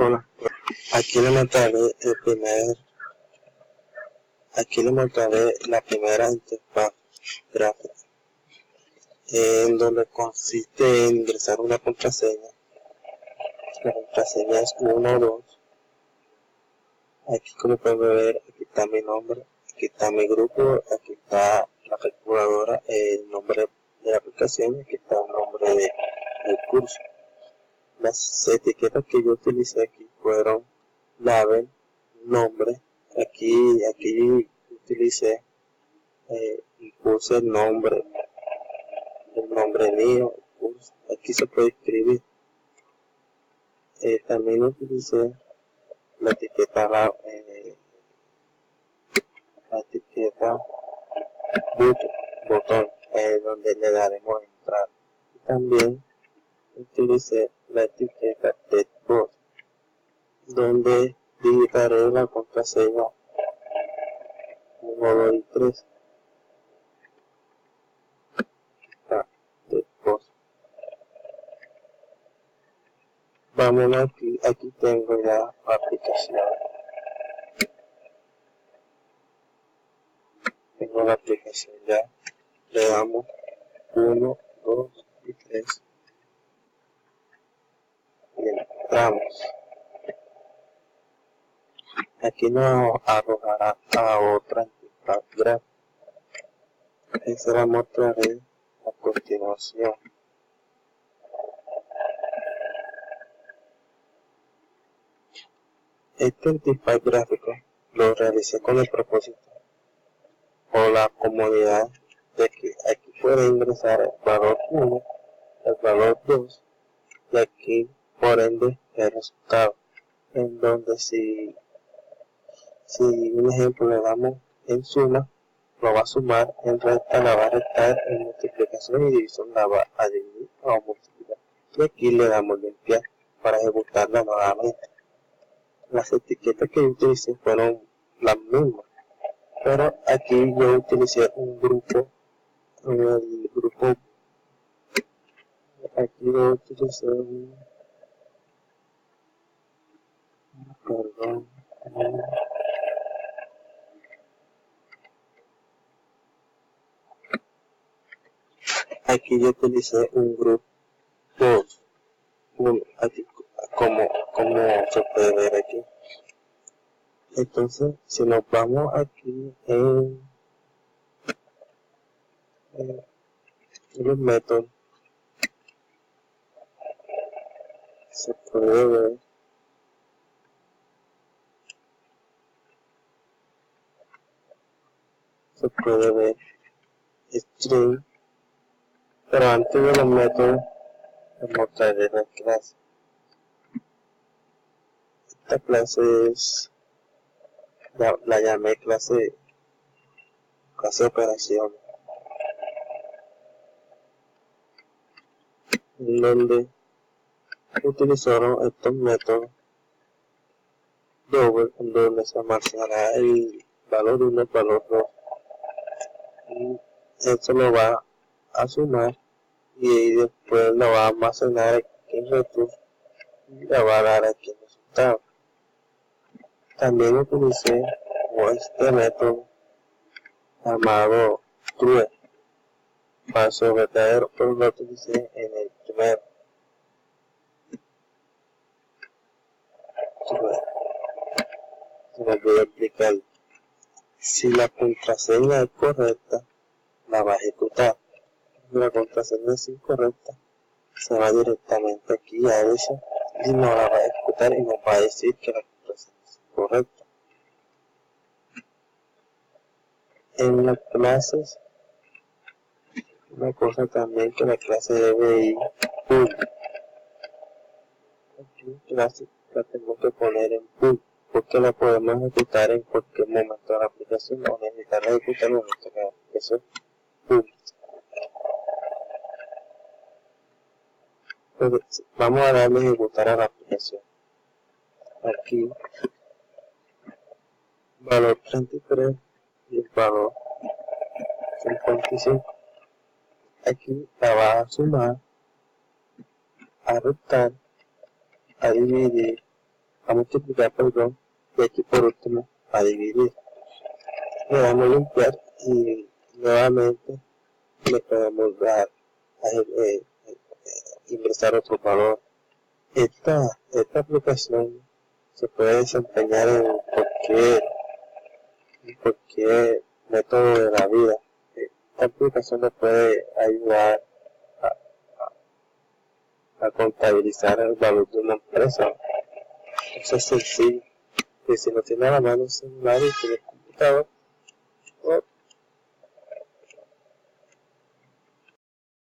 Hola, aquí le mostraré la primera interfaz gráfica, en donde consiste en ingresar una contraseña. La contraseña es 1 o 2. Aquí, como pueden ver, aquí está mi nombre, aquí está mi grupo, aquí está la calculadora, el nombre de la aplicación, aquí está el nombre del curso. Las etiquetas que yo utilicé aquí fueron label, nombre. Aquí utilicé y puse el nombre mío. Aquí se puede escribir. También utilicé la etiqueta botón, donde le daremos a entrar. Y también utilicé la etiqueta textbox, donde digitaré la contraseña 1, 2 y 3. Vamos aquí tengo ya la aplicación. Tengo la aplicación ya. Le damos 1, 2 y 3. Y entramos. Aquí nos arrojará a otra interfaz gráfica. Esa la mostraré a continuación. Este interfaz gráfico lo realicé con el propósito o la comodidad de que aquí puede ingresar el valor 1, el valor 2 y aquí por ende el resultado, en donde si un ejemplo le damos en suma, lo va a sumar, en resta la va a restar, en multiplicación y división la va a dividir o multiplicar, y aquí le damos limpiar para ejecutarla nuevamente. Las etiquetas que yo utilicé fueron las mismas, pero aquí yo utilicé un grupo. En el grupo aquí yo utilicé aquí yo utilicé un grupo aquí, como se puede ver aquí. Entonces, si nos vamos aquí en los métodos, se puede ver string, pero antes de los métodos les mostraré la clase. Esta clase es la llamé clase operación, en donde utilizaron estos métodos double, en donde se almacenará el valor 1 y el valor 2, y esto lo va a sumar y después lo va a almacenar aquí en return y le va a dar aquí el resultado. También utilicé este método llamado true, falso verdadero, pero lo utilicé en el primero. Se me voy a explicar. Si la contraseña es correcta, la va a ejecutar. Si la contraseña es incorrecta, se va directamente aquí a eso y no la va a ejecutar y nos va a decir que la contraseña es correcta. En las clases, una cosa también que la clase debe ir full. Aquí clase la tengo que poner en full, porque la podemos ejecutar en cualquier momento de la aplicación, o necesitar ejecutar en el momento de la aplicación full. Entonces, vamos a darle a ejecutar a la aplicación. Aquí, valor 33 y el valor 55. Aquí la va a sumar, a restar, a dividir, a multiplicar por 2 y aquí por último a dividir. Le damos limpiar y nuevamente le podemos dar ingresar otro valor. Esta aplicación se puede desempeñar en cualquier método de la vida. Esta aplicación nos puede ayudar a contabilizar el valor de una empresa. Eso es sencillo, que si no tiene a la mano un celular y tiene computador,